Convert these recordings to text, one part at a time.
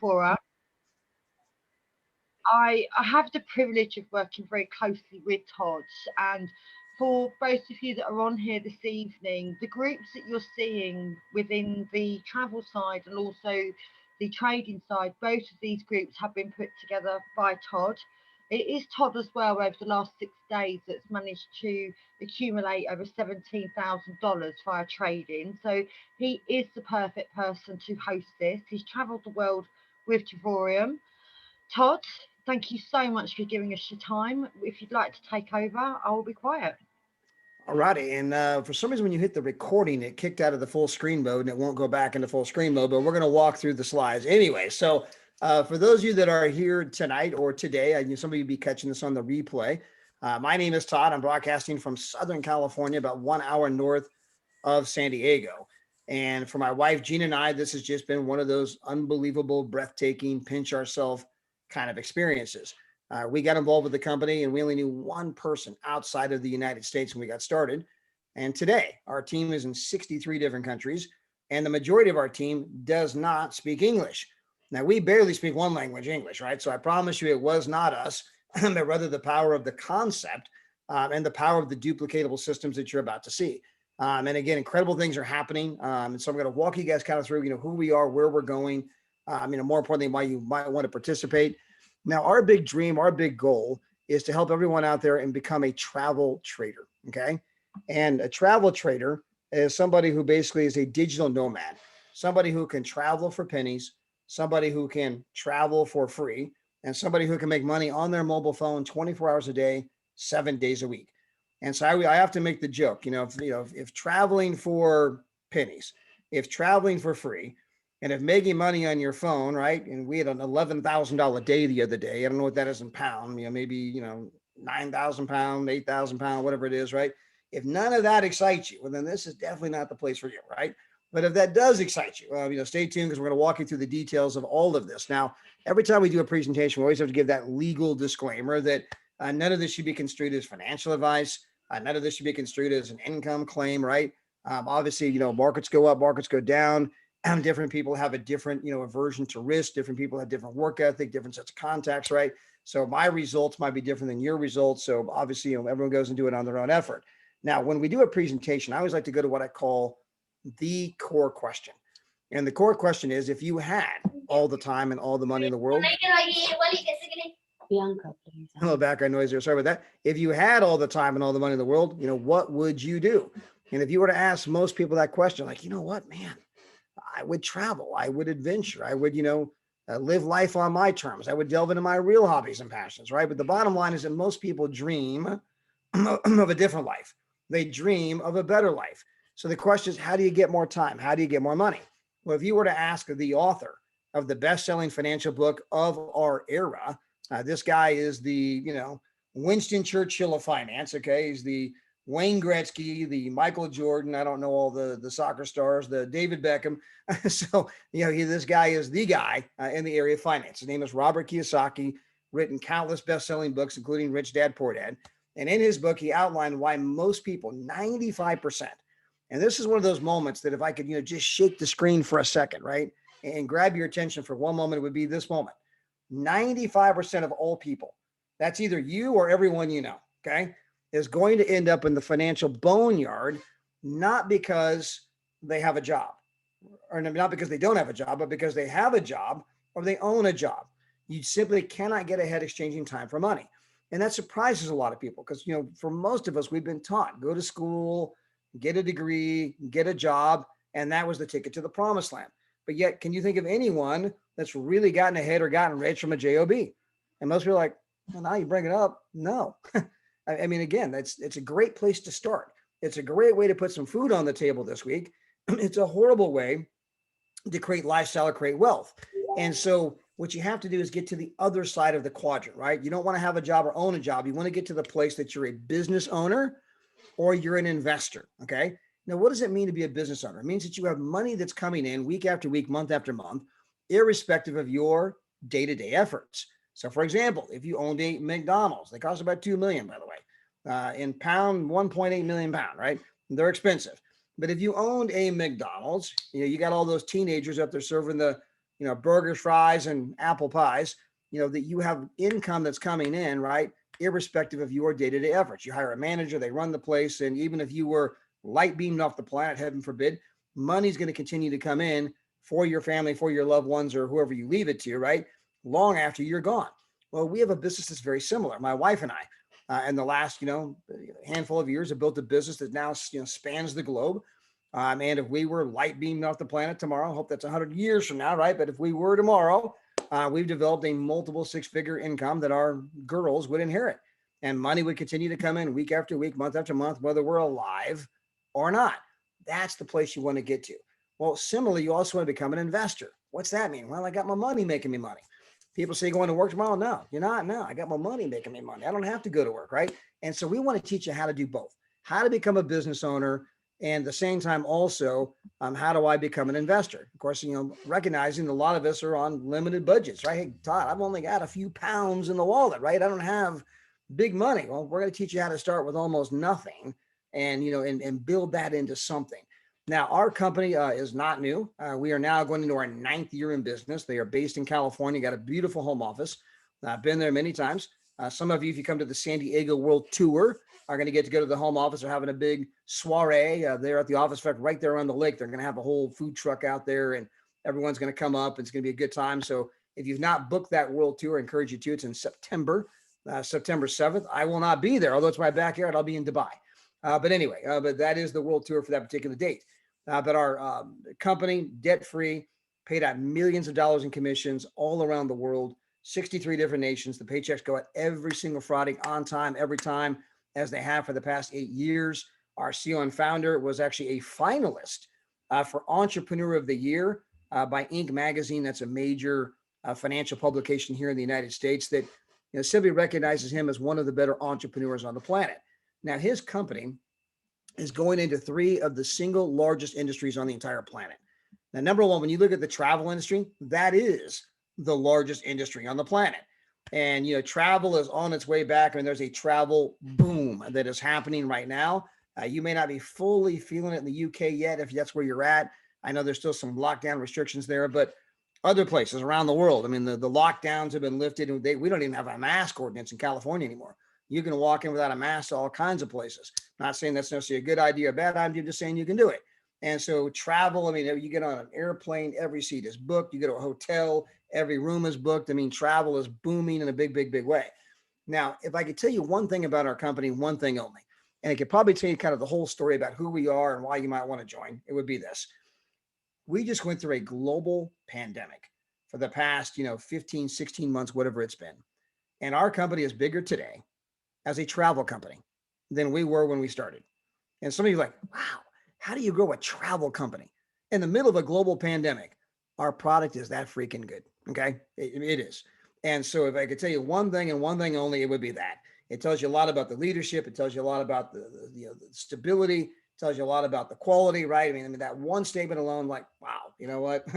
for us. I have the privilege of working very closely with Todd, and for both of you that are on here this evening, the groups that you're seeing within the travel side and also the trading side, both of these groups have been put together by Todd. It is Todd as well over the last 6 days that's managed to accumulate over $17,000 via trading. So he is the perfect person to host this. He's travelled the world with Travorium. Todd, thank you so much for giving us your time. If you'd like to take over, I will be quiet. All righty. And for some reason, when you hit the recording, it kicked out of the full screen mode and it won't go back into full screen mode, but we're going to walk through the slides anyway. So for those of you that are here tonight or today, some of you be catching this on the replay. My name is Todd. I'm broadcasting from Southern California, about 1 hour north of San Diego. And for my wife, Jean, and I, this has just been one of those unbelievable, breathtaking, pinch ourselves kind of experiences. We got involved with the company and we only knew one person outside of the United States when we got started. And today our team is in 63 different countries and the majority of our team does not speak English. Now we barely speak one language, English, right? So I promise you it was not us, but rather the power of the concept and the power of the duplicatable systems that you're about to see. And again, incredible things are happening. And so I'm going to walk you guys kind of through, who we are, where we're going, more importantly, why you might want to participate. Now, our big dream, our big goal is to help everyone out there and become a travel trader, okay? And a travel trader is somebody who basically is a digital nomad, somebody who can travel for pennies, somebody who can travel for free, and somebody who can make money on their mobile phone 24 hours a day, 7 days a week. And so I have to make the joke, if traveling for pennies, if traveling for free, and if making money on your phone, right? And we had an $11,000 day the other day. I don't know what that is in pound, maybe, 9,000 pound, 8,000 pound, whatever it is, right? If none of that excites you, well, then this is definitely not the place for you, right? But if that does excite you, stay tuned because we're going to walk you through the details of all of this. Now, every time we do a presentation, we always have to give that legal disclaimer that none of this should be construed as financial advice. None of this should be construed as an income claim, right? Obviously, markets go up, markets go down. Different people have a different, aversion to risk. Different people have different work ethic, different sets of contacts, right? So my results might be different than your results. So obviously, everyone goes and do it on their own effort. Now, when we do a presentation, I always like to go to what I call the core question. And the core question is, if you had all the time and all the money in the world, Bianca, please. Hello, background noise there. Sorry about that. If you had all the time and all the money in the world, what would you do? And if you were to ask most people that question, like, what, man, I would travel, I would adventure, I would, live life on my terms. I would delve into my real hobbies and passions, right? But the bottom line is that most people dream of a different life. They dream of a better life. So the question is, how do you get more time? How do you get more money? Well, if you were to ask the author of the best-selling financial book of our era, this guy is the, Winston Churchill of finance, okay? He's the Wayne Gretzky, the Michael Jordan, I don't know all the soccer stars, the David Beckham. So, this guy is the guy in the area of finance. His name is Robert Kiyosaki, written countless best-selling books, including Rich Dad, Poor Dad. And in his book, he outlined why most people, 95%, and this is one of those moments that if I could, just shake the screen for a second, right? And grab your attention for one moment, it would be this moment. 95% of all people, that's either you or everyone you know, okay, is going to end up in the financial boneyard, not because they have a job, or not because they don't have a job, but because they have a job or they own a job. You simply cannot get ahead exchanging time for money. And that surprises a lot of people because, for most of us, we've been taught, go to school, get a degree, get a job, and that was the ticket to the promised land. But yet, can you think of anyone that's really gotten ahead or gotten rich from a job? And most people are like, well, now you bring it up. No. I mean, again, it's a great place to start. It's a great way to put some food on the table this week. It's a horrible way to create lifestyle or create wealth. And so what you have to do is get to the other side of the quadrant, right? You don't want to have a job or own a job. You want to get to the place that you're a business owner or you're an investor, okay? Now, what does it mean to be a business owner? It means that you have money that's coming in week after week, month after month, irrespective of your day-to-day efforts. So for example, if you owned a McDonald's, they cost about 2 million, by the way, in pound, 1.8 million pound, right? They're expensive. But if you owned a McDonald's, you got all those teenagers up there serving the, burgers, fries, and apple pies, that you have income that's coming in, right? Irrespective of your day-to-day efforts. You hire a manager, they run the place. And even if you were light beamed off the planet, heaven forbid, money's going to continue to come in for your family, for your loved ones, or whoever you leave it to, right? Long after you're gone. Well, we have a business that's very similar. My wife and I, in the last, handful of years, have built a business that now, spans the globe. And if we were light beamed off the planet tomorrow, I hope that's 100 years from now, right? But if we were tomorrow, we've developed a multiple six-figure income that our girls would inherit. And money would continue to come in week after week, month after month, whether we're alive or not. That's the place you want to get to. Well, similarly, you also want to become an investor. What's that mean? Well, I got my money making me money. People say going to work tomorrow. No, you're not. No, I got my money making me money. I don't have to go to work, right? And so we want to teach you how to do both, how to become a business owner, and at the same time also, how do I become an investor? Of course, recognizing a lot of us are on limited budgets, right? Hey, Todd, I've only got a few pounds in the wallet, right? I don't have big money. Well, we're going to teach you how to start with almost nothing and, and build that into something. Now, our company is not new. We are now going into our 9th year in business. They are based in California, got a beautiful home office. I've been there many times. Some of you, if you come to the San Diego World Tour, are going to get to go to the home office. They're having a big soiree there at the office. In fact, right there on the lake, they're going to have a whole food truck out there and everyone's going to come up. It's going to be a good time. So if you've not booked that world tour, I encourage you to. It's in September, September 7th. I will not be there, although it's my backyard. I'll be in Dubai. But anyway, but that is the world tour for that particular date. But our company, debt-free, paid out millions of dollars in commissions all around the world, 63 different nations. The paychecks go out every single Friday on time, every time, as they have for the past 8 years. Our CEO and founder was actually a finalist for Entrepreneur of the Year by Inc. magazine. That's a major financial publication here in the United States that simply recognizes him as one of the better entrepreneurs on the planet. Now, his company is going into 3 of the single largest industries on the entire planet. Now, number one, when you look at the travel industry, that is the largest industry on the planet. And, travel is on its way back. I mean, there's a travel boom that is happening right now. You may not be fully feeling it in the UK yet, if that's where you're at. I know there's still some lockdown restrictions there, but other places around the world, I mean, the lockdowns have been lifted, and we don't even have a mask ordinance in California anymore. You can walk in without a mask to all kinds of places. Not saying that's necessarily a good idea or bad idea, just saying you can do it. And so travel, I mean, you get on an airplane, every seat is booked. You go to a hotel, every room is booked. I mean, travel is booming in a big, big, big way. Now, if I could tell you one thing about our company, one thing only, and it could probably tell you kind of the whole story about who we are and why you might want to join, it would be this. We just went through a global pandemic for the past, 15, 16 months, whatever it's been. And our company is bigger today as a travel company than we were when we started. And some of you are like, wow, how do you grow a travel company in the middle of a global pandemic? Our product is that freaking good. Okay. It is. And so if I could tell you one thing and one thing only, it would be that. It tells you a lot about the leadership. It tells you a lot about the stability. It tells you a lot about the quality, right? I mean, that one statement alone, like, wow, you know what?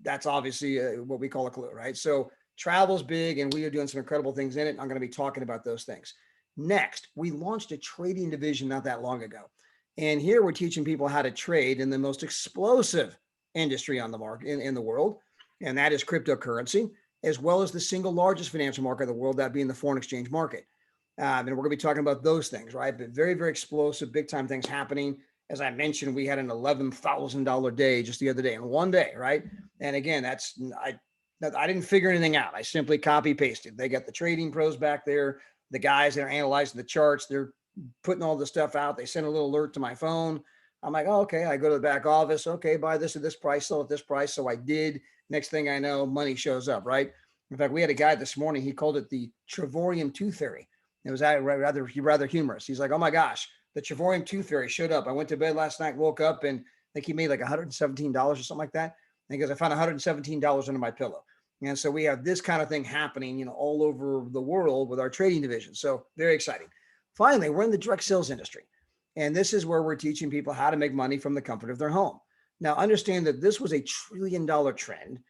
That's obviously what we call a clue, right? So travel's big and we are doing some incredible things in it. I'm going to be talking about those things. Next, we launched a trading division not that long ago. And here we're teaching people how to trade in the most explosive industry on the market in the world. And that is cryptocurrency, as well as the single largest financial market in the world, that being the foreign exchange market. And we're going to be talking about those things, right? But very, very explosive, big time things happening. As I mentioned, we had an $11,000 day just the other day in one day, right? And again, I didn't figure anything out. I simply copy pasted. They got the trading pros back there, the guys that are analyzing the charts. They're putting all the stuff out. They send a little alert to my phone. I'm like, oh, okay. I go to the back office. Okay, buy this at this price, sell at this price. So I did. Next thing I know, money shows up, right? In fact, we had a guy this morning. He called it the Travorium Tooth Fairy. It was rather humorous. He's like, oh my gosh, the Travorium Tooth Fairy showed up. I went to bed last night, woke up, and I think he made like $117 or something like that. And he goes, I found $117 under my pillow. And so we have this kind of thing happening, all over the world with our trading division. So very exciting. Finally, we're in the direct sales industry. And this is where we're teaching people how to make money from the comfort of their home. Now, understand that this was a $1 trillion trend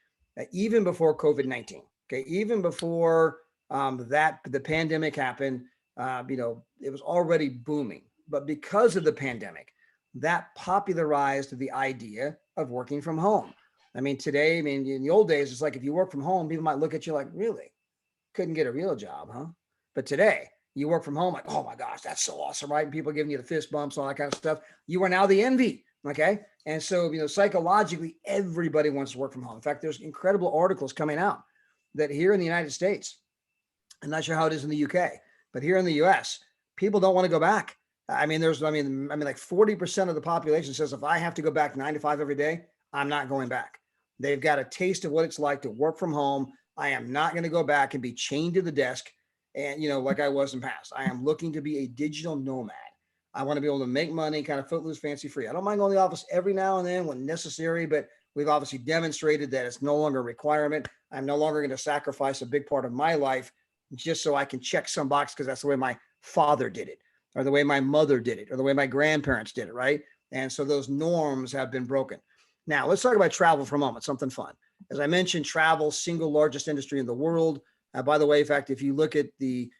even before COVID-19. Okay, even before the pandemic happened, it was already booming. But because of the pandemic, that popularized the idea of working from home. I mean, today, I mean, in the old days, it's like if you work from home, people might look at you like, really? Couldn't get a real job, huh? But today, you work from home, like, oh my gosh, that's so awesome, right? And people giving you the fist bumps, all that kind of stuff. You are now the envy, okay? And so, psychologically, everybody wants to work from home. In fact, there's incredible articles coming out that here in the United States, I'm not sure how it is in the UK, but here in the US, people don't want to go back. Like 40% of the population says if I have to go back 9 to 5 every day, I'm not going back. They've got a taste of what it's like to work from home. I am not going to go back and be chained to the desk and, like I was in past. I am looking to be a digital nomad. I want to be able to make money, kind of footloose, fancy free. I don't mind going to the office every now and then when necessary, but we've obviously demonstrated that it's no longer a requirement. I'm no longer going to sacrifice a big part of my life just so I can check some box because that's the way my father did it, or the way my mother did it, or the way my grandparents did it, right? And so those norms have been broken. Now, let's talk about travel for a moment, something fun. As I mentioned, travel, single largest industry in the world. By the way, in fact, if you look at the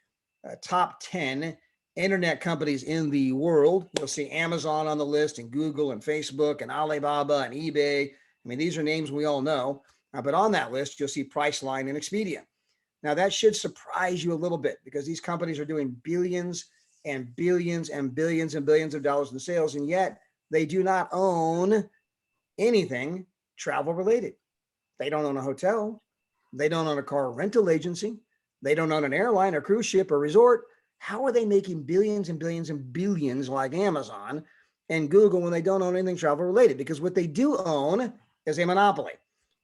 top 10 internet companies in the world, you'll see Amazon on the list, and Google, and Facebook, and Alibaba, and eBay. I mean, these are names we all know. But on that list, you'll see Priceline and Expedia. Now, that should surprise you a little bit because these companies are doing billions and billions and billions and billions of dollars in sales, and yet they do not own anything travel related. They don't own a hotel. They don't own a car rental agency. They don't own an airline or cruise ship or resort. How are they making billions and billions and billions like Amazon and Google when they don't own anything travel related? Because what they do own is a monopoly.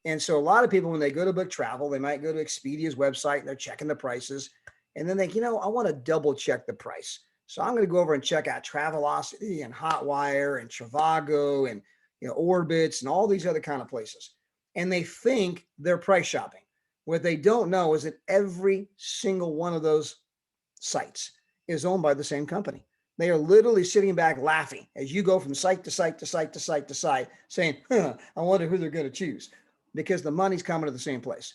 And so a lot of people, when they go to book travel, they might go to Expedia's website and they're checking the prices. And then they, I want to double check the price. So I'm going to go over and check out Travelocity and Hotwire and Trivago and Orbitz and all these other kind of places. And they think they're price shopping. What they don't know is that every single one of those sites is owned by the same company. They are literally sitting back laughing as you go from site to site to site to site to site saying, I wonder who they're going to choose, because the money's coming to the same place.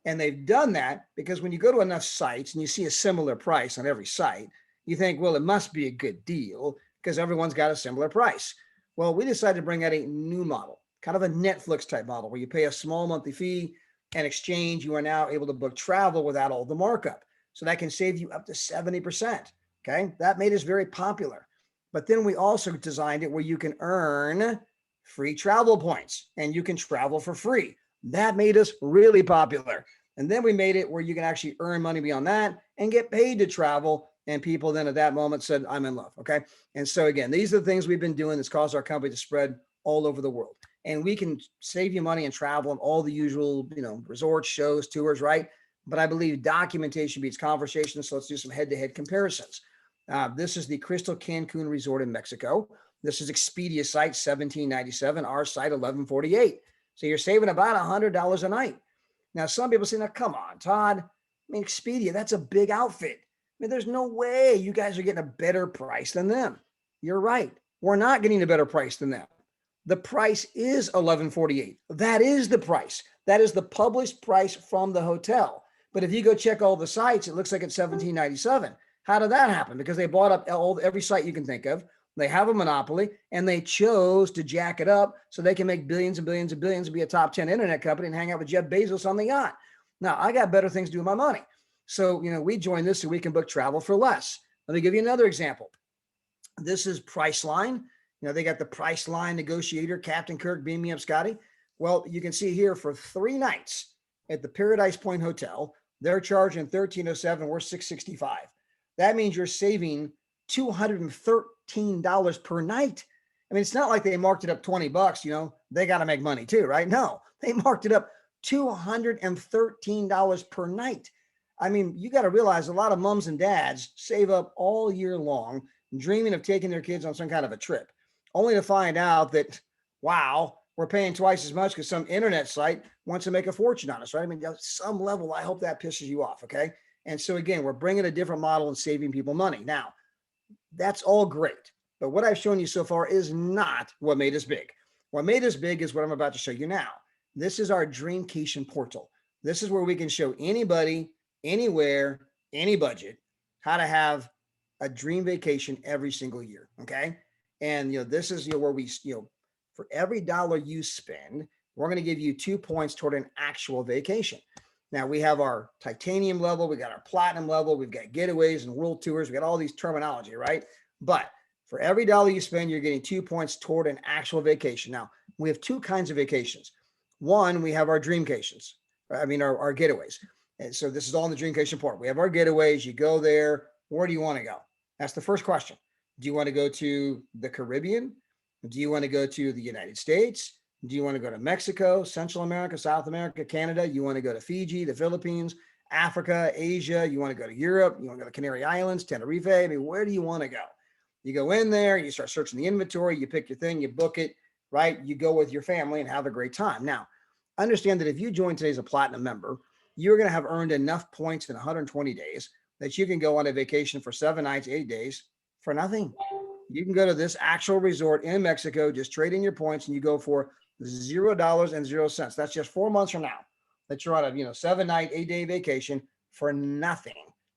And they've done that because when you go to enough sites and you see a similar price on every site, you think, well, it must be a good deal because everyone's got a similar price. Well, we decided to bring out a new model, kind of a Netflix type model where you pay a small monthly fee. In exchange, you are now able to book travel without all the markup. So that can save you up to 70%. Okay. That made us very popular. But then we also designed it where you can earn free travel points and you can travel for free. That made us really popular. And then we made it where you can actually earn money beyond that and get paid to travel. And people then at that moment said, I'm in love. Okay. And so again, these are the things we've been doing that's caused our company to spread all over the world. And we can save you money and travel and all the usual, resorts, shows, tours, right? But I believe documentation beats conversation. So let's do some head-to-head comparisons. This is the Crystal Cancun Resort in Mexico. This is Expedia site, $17.97. Our site, $11.48. So you're saving about $100 a night. Now, some people say, now, come on, Todd. I mean, Expedia, that's a big outfit. I mean, there's no way you guys are getting a better price than them. You're right. We're not getting a better price than them. The price is $11.48. That is the price. That is the published price from the hotel. But if you go check all the sites, it looks like it's $17.97. How did that happen? Because they bought up every site you can think of. They have a monopoly, and they chose to jack it up so they can make billions and billions and billions and be a top 10 internet company and hang out with Jeff Bezos on the yacht. Now, I got better things to do with my money. So, we joined this so we can book travel for less. Let me give you another example. This is Priceline. They got the Priceline negotiator, Captain Kirk, beam me up, Scotty. Well, you can see here for 3 nights at the Paradise Point Hotel, they're charging $1,307. We're $665. That means you're saving $213 per night. I mean, it's not like they marked it up $20. They got to make money too, right? No, they marked it up $213 per night. I mean, you got to realize a lot of moms and dads save up all year long, dreaming of taking their kids on some kind of a trip, only to find out that, wow, we're paying twice as much because some internet site wants to make a fortune on us, right? I mean, at some level, I hope that pisses you off, okay? And so again, we're bringing a different model and saving people money. Now, that's all great, but what I've shown you so far is not what made us big. What made us big is what I'm about to show you now. This is our Dreamcation Portal. This is where we can show anybody, anywhere, any budget, how to have a dream vacation every single year, okay? And, this is, where we, for every dollar you spend, we're going to give you 2 points toward an actual vacation. Now we have our titanium level, we got our platinum level, we've got getaways and world tours, we got all these terminology, right? But for every dollar you spend, you're getting 2 points toward an actual vacation. Now we have two kinds of vacations. One, we have our dreamcations. Our getaways. And so this is all in the Dreamcation Portal. We have our getaways. You go there. Where do you want to go? That's the first question. Do you want to go to the Caribbean? Do you want to go to the United States? Do you want to go to Mexico, Central America, South America, Canada? You want to go to Fiji, the Philippines, Africa, Asia? You want to go to Europe? You want to go to Canary Islands, Tenerife? I mean, where do you want to go? You go in there, you start searching the inventory, you pick your thing, you book it, right? You go with your family and have a great time. Now, understand that if you join today as a platinum member, you're going to have earned enough points in 120 days that you can go on a vacation for 7 nights, 8 days for nothing. You can go to this actual resort in Mexico, just trade in your points, and you go for $0.00. That's just 4 months from now that you're on a 7 night, 8 day vacation for nothing,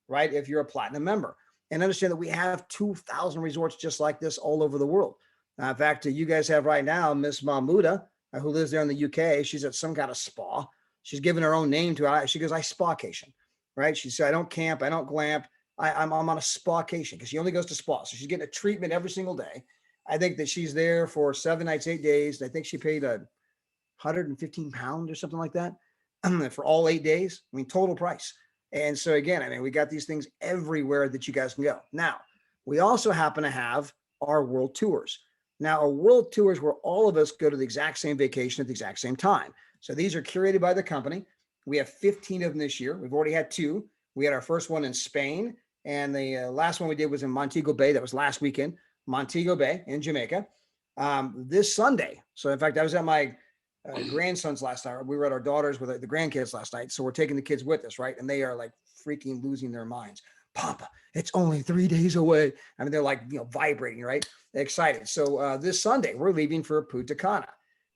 right? If you're a platinum member. And understand that we have 2,000 resorts just like this all over the world. In fact, you guys have right now Miss Mahmuda, who lives there in the UK. She's at some kind of spa. She's given her own name to it. She goes, I spacation, right? She said, I don't camp, I don't glamp. I'm on a spacation because she only goes to spa. So she's getting a treatment every single day. I think that she's there for 7 nights, 8 days. I think she paid £115 or something like that for all 8 days. I mean, total price. And so again, we got these things everywhere that you guys can go. Now, we also happen to have our world tours. Now, a world tour is where all of us go to the exact same vacation at the exact same time. So these are curated by the company. We have 15 of them this year. We've already had 2. We had our first one in Spain, and the last one we did was in Montego Bay. That was last weekend, Montego Bay in Jamaica. This Sunday. So in fact, I was at my grandson's last night. We were at our daughters with the grandkids last night. So we're taking the kids with us, right? And they are like freaking losing their minds. Papa, it's only 3 days away. They're like, vibrating, right? They're excited. So this Sunday, we're leaving for Punta Cana.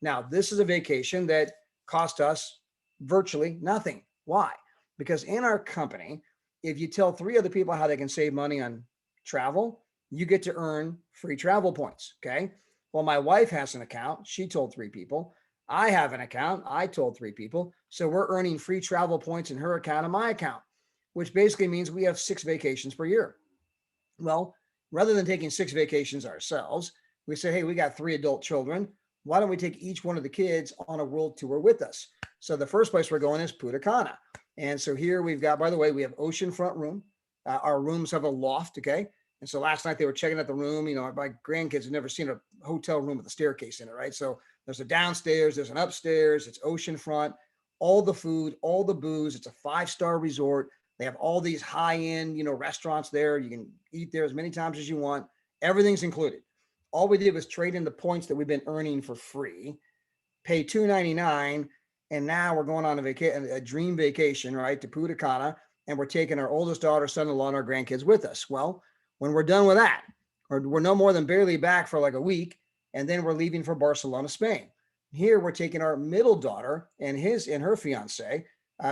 Now, this is a vacation that cost us virtually nothing. Why? Because in our company, if you tell 3 other people how they can save money on travel, you get to earn free travel points. Okay. Well, my wife has an account. She told 3 people. I have an account. I told 3 people. So we're earning free travel points in her account and my account, which basically means we have 6 vacations per year. Well, rather than taking 6 vacations ourselves, we say, hey, we got 3 adult children. Why don't we take each one of the kids on a world tour with us? So the first place we're going is Punta Cana. And so here we've got, by the way, we have oceanfront room. Our rooms have a loft, okay? And so last night they were checking out the room. My grandkids have never seen a hotel room with a staircase in it, right? So there's a downstairs, there's an upstairs, it's oceanfront, all the food, all the booze. It's a 5-star resort. They have all these high-end, restaurants there. You can eat there as many times as you want. Everything's included. All we did was trade in the points that we've been earning for free, pay $299, and now we're going on a dream vacation, right, to Punta Cana, and we're taking our oldest daughter, son-in-law, and our grandkids with us. Well, when we're done with that, we're no more than barely back for like a week, and then we're leaving for Barcelona, Spain. Here we're taking our middle daughter and her fiance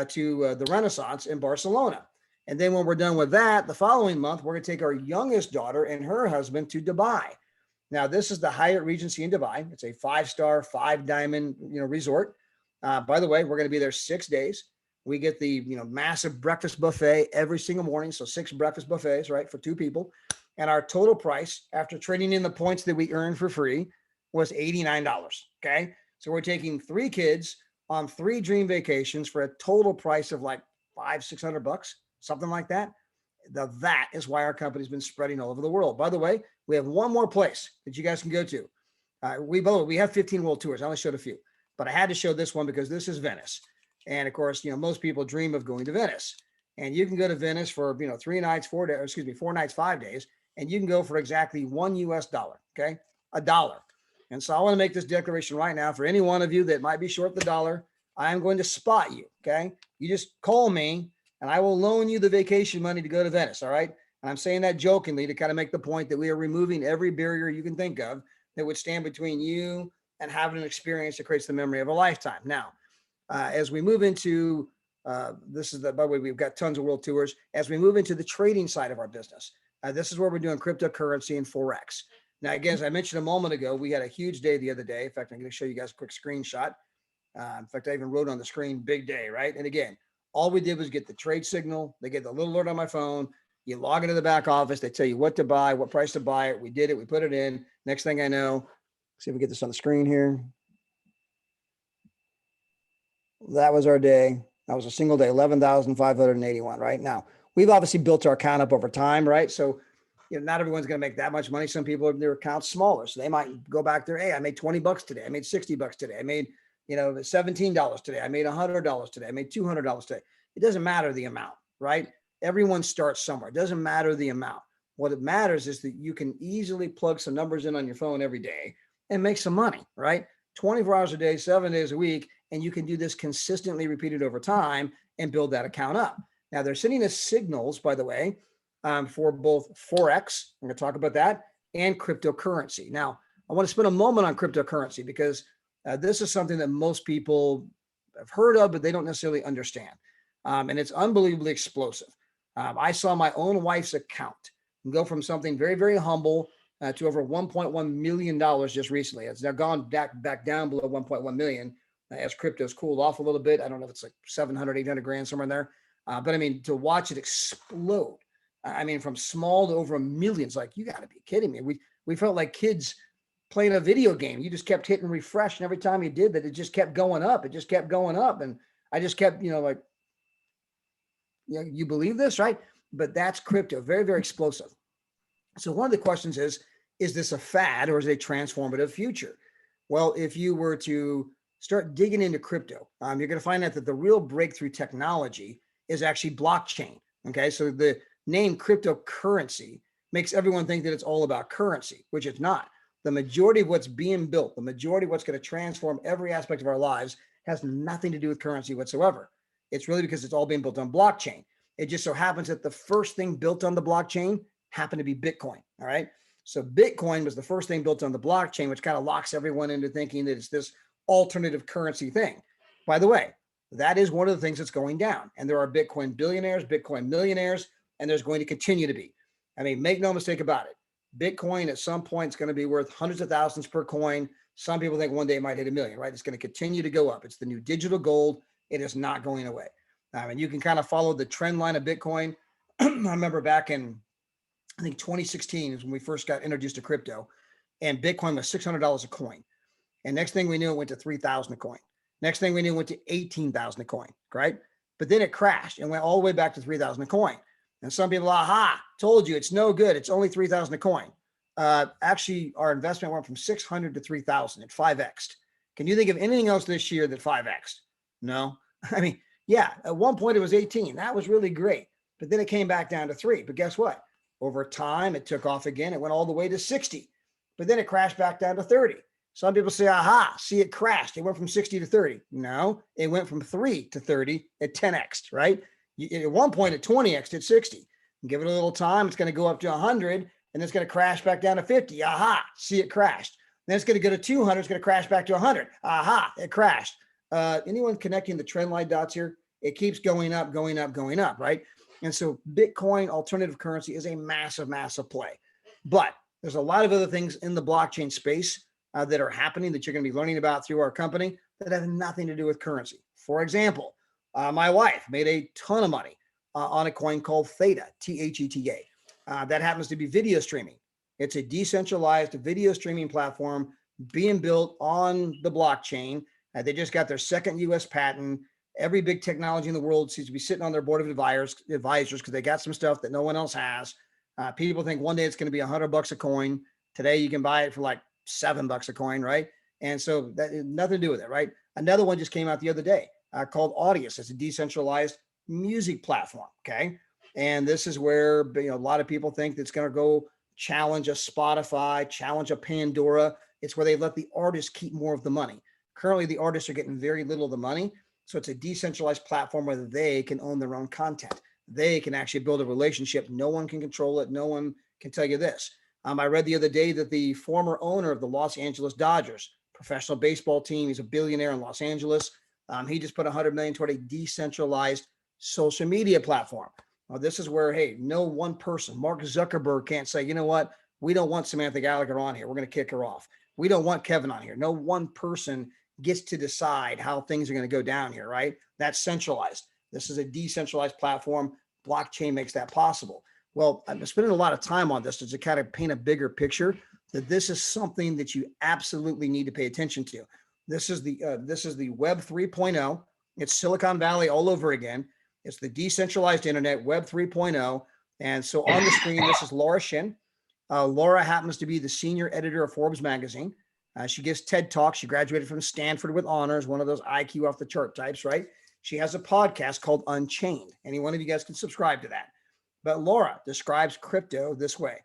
to the Renaissance in Barcelona. And then when we're done with that, the following month, we're going to take our youngest daughter and her husband to Dubai. Now, this is the Hyatt Regency in Dubai. It's a 5-star, 5-diamond, resort. By the way, we're going to be there 6 days. We get the, massive breakfast buffet every single morning. So 6 breakfast buffets, right, for 2 people. And our total price after trading in the points that we earned for free was $89. Okay. So we're taking 3 kids on 3 dream vacations for a total price of like $500-600, something like that. That is why our company's been spreading all over the world. By the way, we have one more place that you guys can go to. We have 15 world tours. I only showed a few, but I had to show this one because this is Venice. And of course, most people dream of going to Venice, and you can go to Venice for, 3 nights, 4 days, 4 nights, 5 days, and you can go for exactly $1. Okay. $1. And so I want to make this declaration right now for any one of you that might be short the dollar. I am going to spot you. Okay. You just call me and I will loan you the vacation money to go to Venice. All right. And I'm saying that jokingly to kind of make the point that we are removing every barrier you can think of that would stand between you and having an experience that creates the memory of a lifetime. Now, as we move into, by the way, we've got tons of world tours. As we move into the trading side of our business, this is where we're doing cryptocurrency and Forex. Now, again, as I mentioned a moment ago, we had a huge day the other day. In fact, I'm going to show you guys a quick screenshot. In fact, I even wrote on the screen, big day, right? And again, all we did was get the trade signal. They get the little alert on my phone. You log into the back office. They tell you what to buy, what price to buy it. We did it. We put it in. Next thing I know, see if we get this on the screen here. That was our day. That was a single day, 11,581, right? Now, we've obviously built our account up over time, right? So, not everyone's going to make that much money. Some people, their account's smaller. So they might go back there. Hey, I made $20 today. I made $60 today. I made, $17 today. I made $100 today. I made $200 today. It doesn't matter the amount, right? Everyone starts somewhere. It doesn't matter the amount. What it matters is that you can easily plug some numbers in on your phone every day and make some money, right? 24 hours a day, 7 days a week. And you can do this consistently repeated over time and build that account up. Now they're sending us signals, by the way, for both Forex, I'm going to talk about that, and cryptocurrency. Now, I want to spend a moment on cryptocurrency because this is something that most people have heard of, but they don't necessarily understand. And it's unbelievably explosive. I saw my own wife's account go from something very, very humble to over $1.1 million just recently. It's now gone back down below 1.1 million as crypto's cooled off a little bit. I don't know if it's like 700, 800 grand, somewhere in there. But I mean, to watch it explode, I mean, from small to over a million, it's like, you got to be kidding me. We felt like kids playing a video game. You just kept hitting refresh, and every time you did that, it just kept going up. It just kept going up. And I just kept, like, you believe this, right? But that's crypto, very, very explosive. So one of the questions is this a fad or is it a transformative future? Well, if you were to start digging into crypto, you're going to find out that the real breakthrough technology is actually blockchain. Okay, so the name cryptocurrency makes everyone think that it's all about currency, which it's not. The majority of what's being built, the majority of what's going to transform every aspect of our lives has nothing to do with currency whatsoever. It's really because it's all being built on blockchain. It just so happens that the first thing built on the blockchain happened to be Bitcoin. All right. So Bitcoin was the first thing built on the blockchain, which kind of locks everyone into thinking that it's this alternative currency thing. By the way, that is one of the things that's going down. And there are Bitcoin billionaires, Bitcoin millionaires, and there's going to continue to be. I mean, make no mistake about it. Bitcoin at some point is going to be worth hundreds of thousands per coin. Some people think one day it might hit a million, right? It's going to continue to go up. It's the new digital gold. It is not going away. And you can kind of follow the trend line of Bitcoin. I remember back in, I think 2016 is when we first got introduced to crypto, and Bitcoin was $600 a coin. And next thing we knew, it went to 3,000 a coin. Next thing we knew, it went to 18,000 a coin, right? But then it crashed and went all the way back to 3,000 a coin. And some people, aha, told you it's no good. It's only 3,000 a coin. Actually, our investment went from 600 to 3,000. It 5x'd. Can you think of anything else this year that 5x'd? No. I mean, yeah, at one point it was 18. That was really great. But then it came back down to 3. But guess what? Over time, it took off again. It went all the way to 60. But then it crashed back down to 30. Some people say, aha, see, it crashed. It went from 60 to 30. No, it went from 3 to 30 at 10x, right? At one point at 20x at 60. Give it a little time. It's going to go up to 100, and it's going to crash back down to 50. Aha, see, it crashed. Then it's going to go to 200. It's going to crash back to 100. Aha, it crashed. Anyone connecting the trend line dots here? It keeps going up, going up, going up, right? And so Bitcoin alternative currency is a massive, massive play. But there's a lot of other things in the blockchain space that are happening that you're going to be learning about through our company that have nothing to do with currency. For example, my wife made a ton of money on a coin called Theta, Theta. That happens to be video streaming. It's a decentralized video streaming platform being built on the blockchain. They just got their second US patent. Every big technology in the world seems to be sitting on their board of advisors because they got some stuff that no one else has. People think one day it's going to be $100 a coin. Today you can buy it for like $7 a coin, right? And so that has nothing to do with it, right? Another one just came out the other day called Audius. It's a decentralized music platform, okay? And this is where a lot of people think that's going to go challenge a Spotify, challenge a Pandora. It's where they let the artists keep more of the money. Currently, the artists are getting very little of the money. So it's a decentralized platform where they can own their own content. They can actually build a relationship. No one can control it. No one can tell you this. I read the other day that the former owner of the Los Angeles Dodgers, professional baseball team, he's a billionaire in Los Angeles. He just put $100 million toward a decentralized social media platform. Well, this is where, hey, no one person, Mark Zuckerberg can't say, you know what? We don't want Samantha Gallagher on here. We're going to kick her off. We don't want Kevin on here. No one person gets to decide how things are going to go down here, right? That's centralized. This is a decentralized platform. Blockchain makes that possible. Well, I've been spending a lot of time on this to kind of paint a bigger picture that this is something that you absolutely need to pay attention to. This is the Web 3.0. It's Silicon Valley all over again. It's the decentralized internet, Web 3.0. And so on the screen, this is Laura Shin. Laura happens to be the senior editor of Forbes magazine. She gives TED Talks. She graduated from Stanford with honors, one of those IQ off the chart types, right? She has a podcast called Unchained. Any one of you guys can subscribe to that. But Laura describes crypto this way.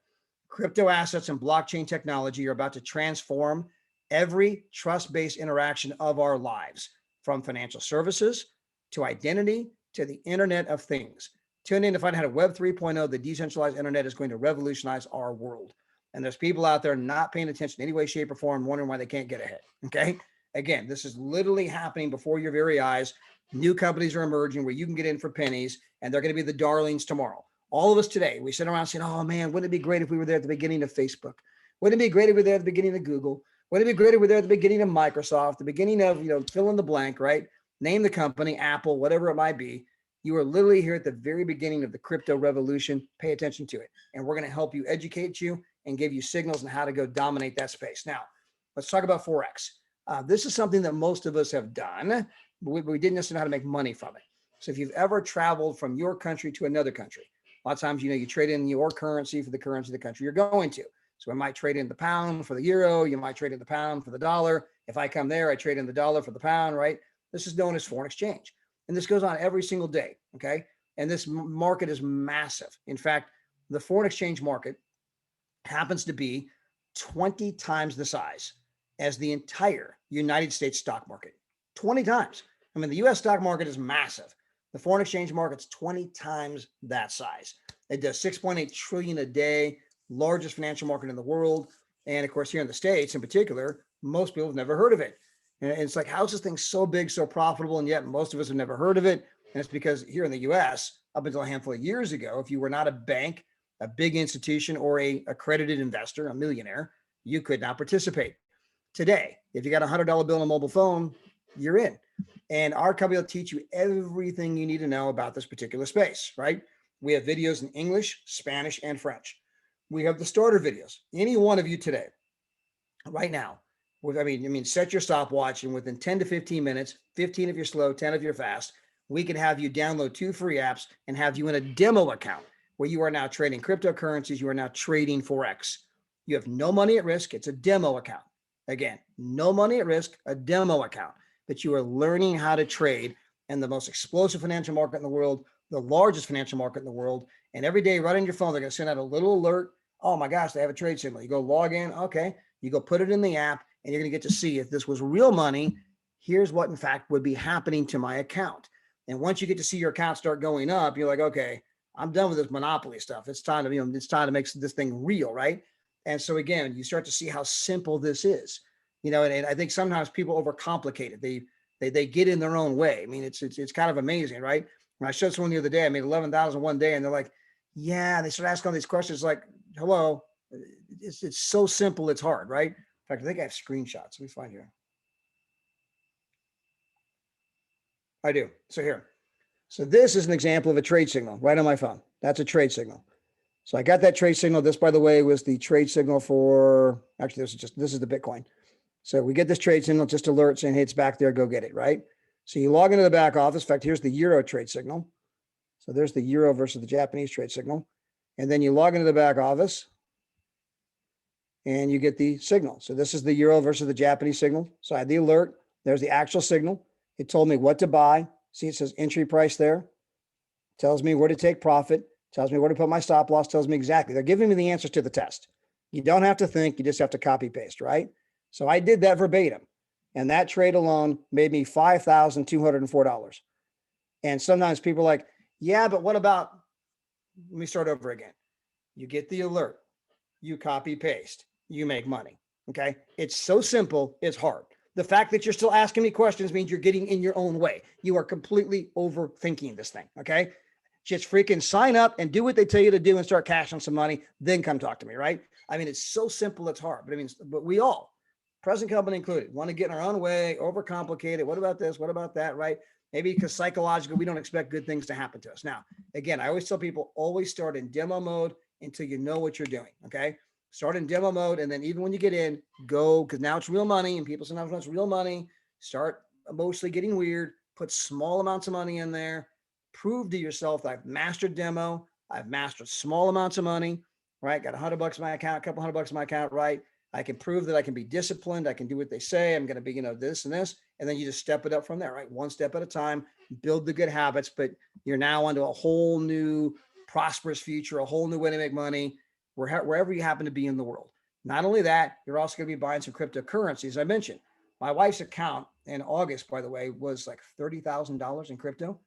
Crypto assets and blockchain technology are about to transform every trust-based interaction of our lives, from financial services to identity to the Internet of Things. Tune in to find out how Web 3.0, the decentralized internet, is going to revolutionize our world. And there's people out there not paying attention in any way, shape, or form, wondering why they can't get ahead. Okay. Again, this is literally happening before your very eyes. New companies are emerging where you can get in for pennies, and they're going to be the darlings tomorrow. All of us today, we sit around saying, oh man, wouldn't it be great if we were there at the beginning of Facebook? Wouldn't it be great if we were there at the beginning of Google? Wouldn't it be great if we were there at the beginning of Microsoft, the beginning of, fill in the blank, right? Name the company, Apple, whatever it might be. You are literally here at the very beginning of the crypto revolution. Pay attention to it. And we're going to help you, educate you, and give you signals on how to go dominate that space. Now, let's talk about Forex. This is something that most of us have done, but we didn't necessarily know how to make money from it. So if you've ever traveled from your country to another country, a lot of times, you trade in your currency for the currency of the country you're going to. So I might trade in the pound for the euro. You might trade in the pound for the dollar. If I come there, I trade in the dollar for the pound, right? This is known as foreign exchange. And this goes on every single day, okay? And this market is massive. In fact, the foreign exchange market happens to be 20 times the size as the entire United States stock market. 20 times. I mean, the US stock market is massive. The foreign exchange market's 20 times that size. It does 6.8 trillion a day, largest financial market in the world. And of course, here in the States in particular, most people have never heard of it. And it's like, how's this thing so big, so profitable? And yet most of us have never heard of it. And it's because here in the US, up until a handful of years ago, if you were not a bank, a big institution, or a accredited investor, a millionaire, you could not participate. Today, if you got $100 bill on a mobile phone, you're in. And our company will teach you everything you need to know about this particular space, right? We have videos in English, Spanish, and French. We have the starter videos. Any one of you today, right now, set your stopwatch, and within 10 to 15 minutes, 15 if you're slow, 10 if you're fast, we can have you download 2 free apps and have you in a demo account where you are now trading cryptocurrencies. You are now trading Forex. You have no money at risk. It's a demo account. Again, no money at risk, a demo account. But you are learning how to trade in the most explosive financial market in the world, the largest financial market in the world. And every day, right on your phone, they're going to send out a little alert. Oh my gosh, they have a trade signal. You go log in. Okay. You go put it in the app, and you're going to get to see if this was real money. Here's what, in fact, would be happening to my account. And once you get to see your account start going up, you're like, okay, I'm done with this monopoly stuff. It's time to, it's time to make this thing real, right? And so again, you start to see how simple this is. And I think sometimes people overcomplicate it. They get in their own way. I mean, it's kind of amazing, right? When I showed someone the other day, I made 11,000 one day, and they're like, yeah, they start asking all these questions like, hello, it's so simple, it's hard, right? In fact, I think I have screenshots. Let me find here. I do. So here. So this is an example of a trade signal right on my phone. That's a trade signal. So I got that trade signal. This, by the way, was the trade signal for, actually, this is the Bitcoin. So we get this trade signal, just alert saying, hey, it's back there, go get it, right? So you log into the back office. In fact, here's the euro trade signal. So there's the euro versus the Japanese trade signal. And then you log into the back office and you get the signal. So this is the euro versus the Japanese signal. So I had the alert. There's the actual signal. It told me what to buy. See, it says entry price there. Tells me where to take profit. Tells me where to put my stop loss. Tells me exactly. They're giving me the answers to the test. You don't have to think. You just have to copy paste, right? So I did that verbatim. And that trade alone made me $5,204. And sometimes people are like, yeah, but what about, let me start over again. You get the alert. You copy paste. You make money. Okay. It's so simple. It's hard. The fact that you're still asking me questions means you're getting in your own way. You are completely overthinking this thing. Okay. Just freaking sign up and do what they tell you to do and start cashing some money. Then come talk to me. Right. I mean, it's so simple. It's hard, but but we all, present company included. Want to get in our own way, overcomplicate it. What about this? What about that? Right? Maybe because psychologically, we don't expect good things to happen to us. Now, again, I always tell people, always start in demo mode until you know what you're doing. Okay. Start in demo mode. And then even when you get in, go, because now it's real money and people sometimes want real money. Start emotionally getting weird, put small amounts of money in there, prove to yourself that I've mastered demo. I've mastered small amounts of money, right? Got $100 in my account, a couple $100 in my account, right? I can prove that I can be disciplined. I can do what they say. I'm going to be, this and this. And then you just step it up from there, right? One step at a time, build the good habits, but you're now onto a whole new prosperous future, a whole new way to make money wherever you happen to be in the world. Not only that, you're also going to be buying some cryptocurrencies. I mentioned my wife's account in August, by the way, was like $30,000 in crypto.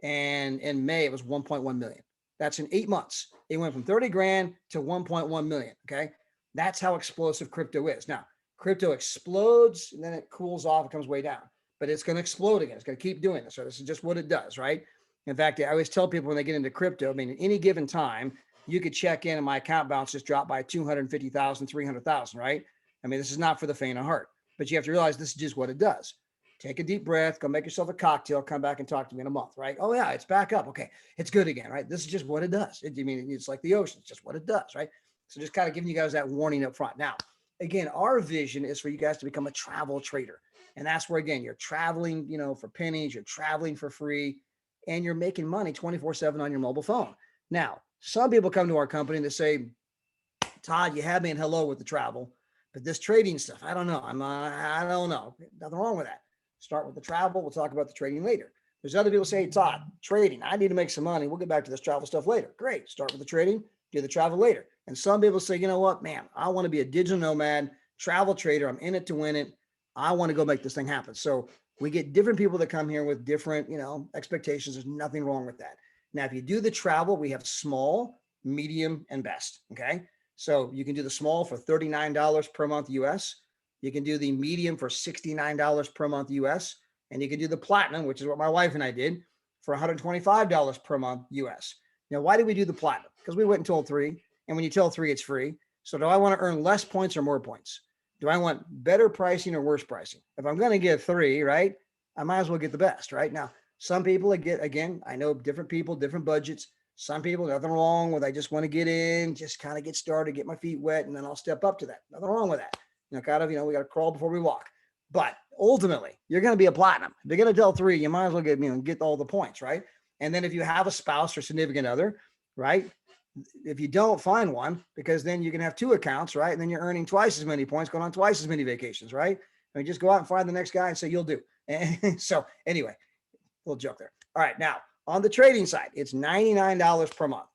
And in May, it was 1.1 million. That's in 8 months. It went from 30 grand to 1.1 million. Okay. That's how explosive crypto is. Now, crypto explodes and then it cools off, it comes way down, but it's going to explode again. It's going to keep doing this. So this is just what it does, right? In fact, I always tell people when they get into crypto, I mean, at any given time, you could check in and my account balance just dropped by 250,000, 300,000, right? I mean, this is not for the faint of heart, but you have to realize this is just what it does. Take a deep breath, go make yourself a cocktail, come back and talk to me in a month, right? Oh yeah, it's back up. Okay, it's good again, right? This is just what it does. It's like the ocean. It's just what it does, right? So just kind of giving you guys that warning up front. Now, again, our vision is for you guys to become a travel trader. And that's where, again, you're traveling, for pennies, you're traveling for free, and you're making money 24/7 on your mobile phone. Now, some people come to our company and they say, Todd, you had me in hello with the travel, but this trading stuff, I don't know. I don't know. Nothing wrong with that. Start with the travel. We'll talk about the trading later. There's other people say, Todd, trading, I need to make some money. We'll get back to this travel stuff later. Great. Start with the trading, do the travel later. And some people say, you know what, man, I want to be a digital nomad, travel trader. I'm in it to win it. I want to go make this thing happen. So we get different people that come here with different, expectations. There's nothing wrong with that. Now, if you do the travel, we have small, medium, and best. Okay. So you can do the small for $39 per month US. You can do the medium for $69 per month US. And you can do the platinum, which is what my wife and I did, for $125 per month US. Now, why did we do the platinum? Because we went and told 3. And when you tell 3, it's free. So do I want to earn less points or more points? Do I want better pricing or worse pricing? If I'm going to get 3, right, I might as well get the best, right? Now, some people get, again, I know different people, different budgets. Some people, nothing wrong with, I just want to get in, just kind of get started, get my feet wet, and then I'll step up to that. Nothing wrong with that. We got to crawl before we walk. But ultimately, you're going to be a platinum. If you're going to tell 3, you might as well get all the points, right? And then if you have a spouse or significant other, right? If you don't, find one, because then you can have 2 accounts, right? And then you're earning twice as many points, going on twice as many vacations, right? I mean, just go out and find the next guy and say, you'll do. And so anyway, little joke there. All right. Now on the trading side, it's $99 per month.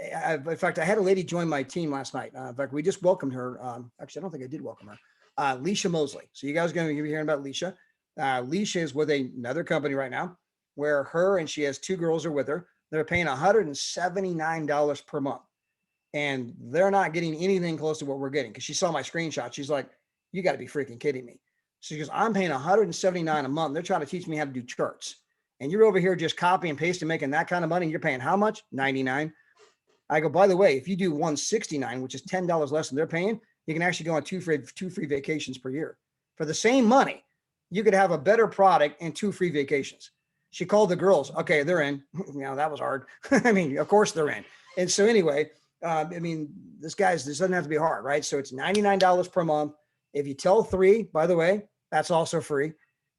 In fact, I had a lady join my team last night. In fact, we just welcomed her. Actually, I don't think I did welcome her. Leisha Mosley. So you guys are going to be hearing about Leisha. Leisha is with another company right now where her and she has 2 girls are with her. They're paying $179 per month. And they're not getting anything close to what we're getting. Because she saw my screenshot. She's like, you got to be freaking kidding me. So she goes, I'm paying $179 a month. They're trying to teach me how to do charts. And you're over here just copy and paste and making that kind of money. And you're paying how much? $99. I go, by the way, if you do $169, which is $10 less than they're paying, you can actually go on two free vacations per year. For the same money, you could have a better product and 2 free vacations. She called the girls. Okay, they're in. That was hard. I mean, of course they're in. And so anyway, this doesn't have to be hard, right? So it's $99 per month. If you tell 3, by the way, that's also free.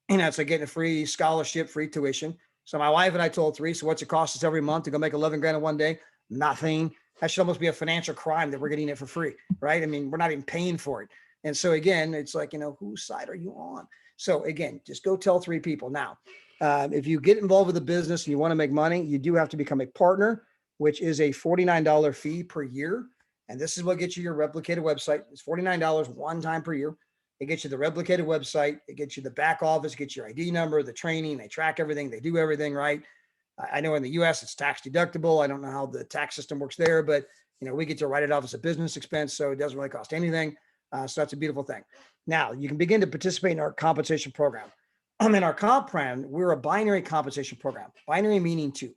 It's like getting a free scholarship, free tuition. So my wife and I told 3. So what's it cost us every month to go make 11 grand in one day? Nothing. That should almost be a financial crime that we're getting it for free, right? I mean, we're not even paying for it. And so again, it's like, whose side are you on? So again, just go tell 3 people. Now, if you get involved with the business and you want to make money, you do have to become a partner, which is a $49 fee per year. And this is what gets you your replicated website. It's $49 one time per year. It gets you the replicated website. It gets you the back office, gets your ID number, the training. They track everything. They do everything right. I know in the US it's tax deductible. I don't know how the tax system works there, but we get to write it off as a business expense. So it doesn't really cost anything. So that's a beautiful thing. Now you can begin to participate in our compensation program. In our comp plan, we're a binary compensation program. Binary meaning 2.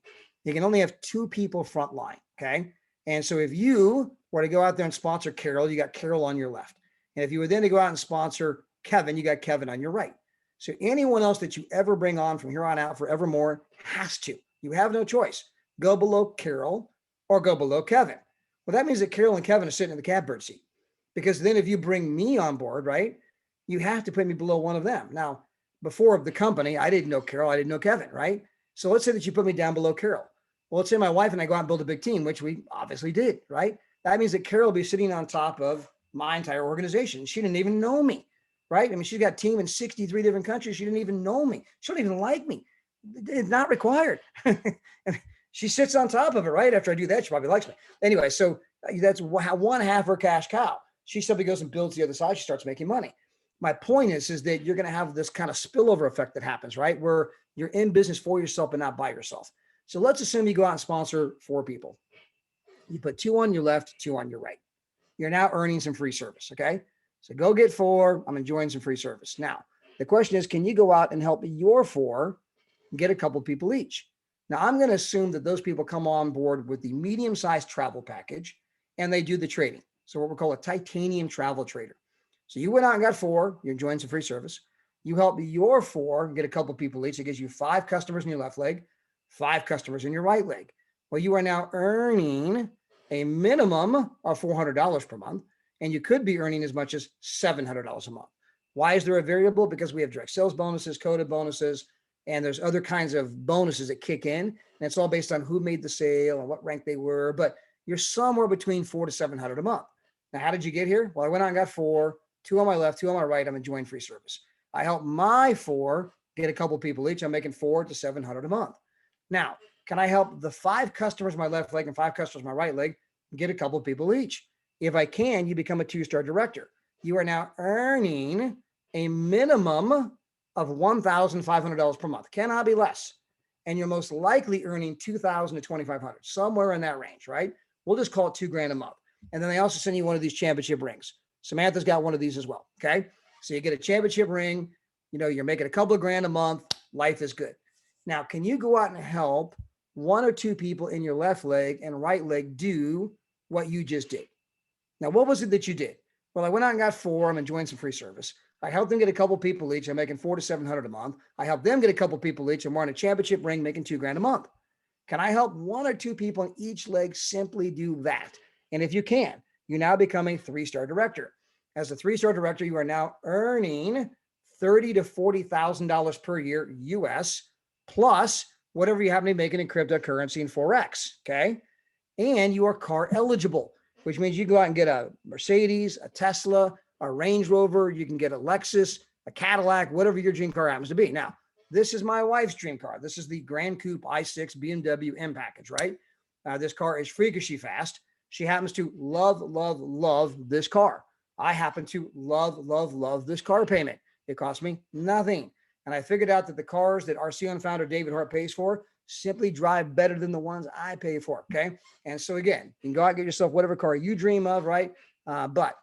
You can only have 2 people front line. Okay. And so if you were to go out there and sponsor Carol, you got Carol on your left. And if you were then to go out and sponsor Kevin, you got Kevin on your right. So anyone else that you ever bring on from here on out forevermore has to. You have no choice. Go below Carol or go below Kevin. Well, that means that Carol and Kevin are sitting in the catbird seat. Because then if you bring me on board, right, you have to put me below one of them. Now, before the company, I didn't know Carol, I didn't know Kevin, right? So let's say that you put me down below Carol. Well, let's say my wife and I go out and build a big team, which we obviously did, right? That means that Carol will be sitting on top of my entire organization. She didn't even know me, right? I mean, she's got a team in 63 different countries. She didn't even know me. She don't even like me. It's not required. She sits on top of it, right? After I do that, she probably likes me. Anyway, so that's one half her cash cow. She simply goes and builds the other side. She starts making money. My point is that you're going to have this kind of spillover effect that happens, right? Where you're in business for yourself and not by yourself. So let's assume you go out and sponsor 4 people. You put 2 on your left, 2 on your right. You're now earning some free service, okay? So go get 4. I'm enjoying some free service. Now, the question is, can you go out and help your 4 get a couple people each? Now, I'm going to assume that those people come on board with the medium-sized travel package and they do the trading. So what we call a titanium travel trader. So you went out and got 4, you're enjoying some free service. You help your 4 get a couple people each. It gives you 5 customers in your left leg, 5 customers in your right leg. Well, you are now earning a minimum of $400 per month, and you could be earning as much as $700 a month. Why is there a variable? Because we have direct sales bonuses, coded bonuses, and there's other kinds of bonuses that kick in, and it's all based on who made the sale and what rank they were, but you're somewhere between $400 to $700 a month. Now, how did you get here? Well, I went out and got 4, 2 on my left, 2 on my right. I'm enjoying free service. I help my 4 get a couple people each. I'm making $400 to $700 a month. Now, can I help the 5 customers in my left leg and 5 customers in my right leg get a couple people each? If I can, you become a 2-star director. You are now earning a minimum of $1,500 per month. Cannot be less. And you're most likely earning $2,000 to $2,500, somewhere in that range, right? We'll just call it $2,000 a month. And then they also send you one of these championship rings. Samantha's got one of these as well. Okay. So you get a championship ring, you're making a couple of grand a month. Life is good. Now, can you go out and help 1 or 2 people in your left leg and right leg do what you just did? Now, what was it that you did? Well, I went out and got 4. I'm enjoying some free service. I helped them get a couple people each. I'm making $400 to $700 a month. I helped them get a couple people each. I'm wearing a championship ring, making $2,000 a month. Can I help 1 or 2 people in each leg simply do that? And if you can, you now become a 3-star director. As a 3-star director, you are now earning $30,000 to $40,000 per year US, plus whatever you happen to be making in cryptocurrency and Forex. Okay. And you are car eligible, which means you go out and get a Mercedes, a Tesla, a Range Rover. You can get a Lexus, a Cadillac, whatever your dream car happens to be. Now, this is my wife's dream car. This is the Grand Coupe i6 BMW M package, right? This car is freakishly fast. She happens to love this car. I happen to love this car payment. It cost me nothing. And I figured out that the cars that our CEO founder David Hart pays for simply drive better than the ones I pay for. Okay. And so again, you can go out and get yourself whatever car you dream of, right? But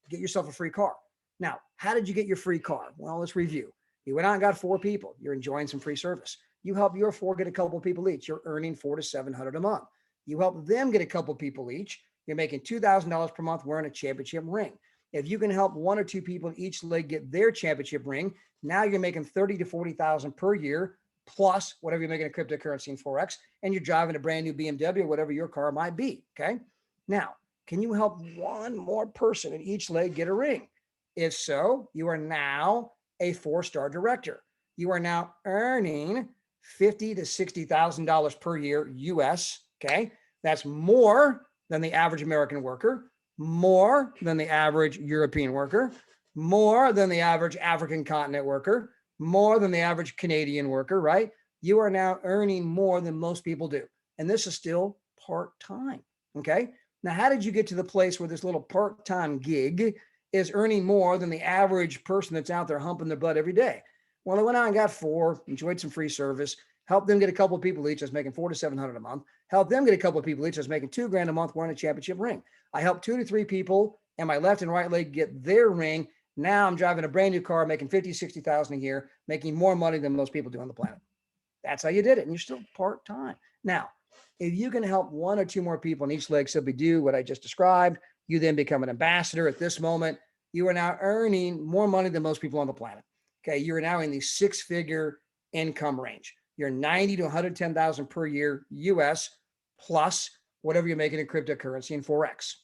get yourself a free car. Now, how did you get your free car? Well, let's review. You went out and got 4 people. You're enjoying some free service. You help your 4 get a couple people each. You're earning $400 to $700 a month. You help them get a couple people each. You're making $2,000 per month wearing a championship ring. If you can help 1 or 2 people in each leg get their championship ring, now you're making $30,000 to $40,000 per year, plus whatever you're making in cryptocurrency and Forex, and you're driving a brand new BMW or whatever your car might be. Okay. Now, can you help 1 more person in each leg get a ring? If so, you are now a 4-star director. You are now earning $50,000 to $60,000 per year US. Okay. That's more than the average American worker, more than the average European worker, more than the average African continent worker, more than the average Canadian worker, right? You are now earning more than most people do. And this is still part-time. Okay. Now, how did you get to the place where this little part-time gig is earning more than the average person that's out there humping their butt every day? Well, I went out and got 4, enjoyed some free service, helped them get a couple of people each. I was making $400 to $700 a month. Helped them get a couple of people each. I was making $2,000 a month wearing a championship ring. I helped 2 to 3 people and my left and right leg get their ring. Now I'm driving a brand new car, making $50,000, $60,000 a year, making more money than most people do on the planet. That's how you did it. And you're still part-time. Now, if you can help 1 or 2 more people in each leg simply do what I just described, you then become an ambassador. At this moment, you are now earning more money than most people on the planet. Okay. You're now in the 6-figure income range. You're 90 to 110,000 per year US plus whatever you're making in cryptocurrency and Forex.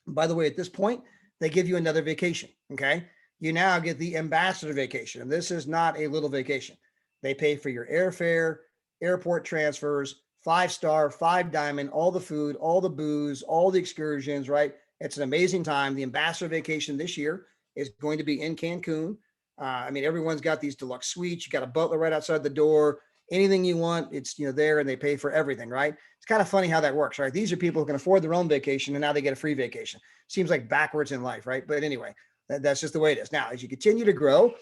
By the way, at this point, they give you another vacation. Okay. You now get the ambassador vacation. And this is not a little vacation. They pay for your airfare, airport transfers, 5-star, 5-diamond, all the food, all the booze, all the excursions, right? It's an amazing time. The ambassador vacation this year is going to be in Cancun. I mean, everyone's got these deluxe suites. You got a butler right outside the door. Anything you want, it's there, and they pay for everything, right? It's kind of funny how that works, right? These are people who can afford their own vacation, and now they get a free vacation. Seems like backwards in life, right? But anyway, that's just the way it is. Now, as you continue to grow,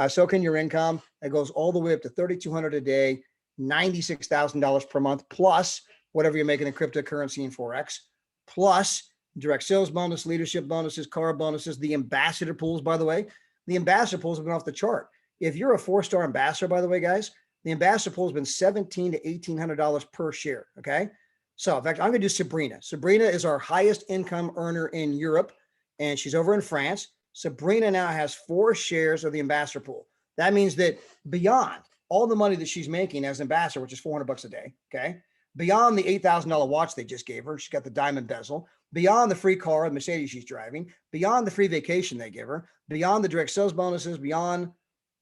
so can your income. It goes all the way up to $3,200 a day, $96,000 per month, plus whatever you're making in cryptocurrency and Forex, plus direct sales bonus, leadership bonuses, car bonuses, the ambassador pools, by the way. The ambassador pools have been off the chart. If you're a 4-star ambassador, by the way, guys, the ambassador pool has been $1,700 to $1,800 per share. Okay. So in fact, I'm going to do Sabrina. Sabrina is our highest income earner in Europe, and she's over in France. Sabrina now has 4 shares of the ambassador pool. That means that beyond all the money that she's making as ambassador, which is $400 a day. Okay. Beyond the $8,000 watch they just gave her, she's got the diamond bezel, beyond the free car, the Mercedes she's driving, beyond the free vacation they give her, beyond the direct sales bonuses, beyond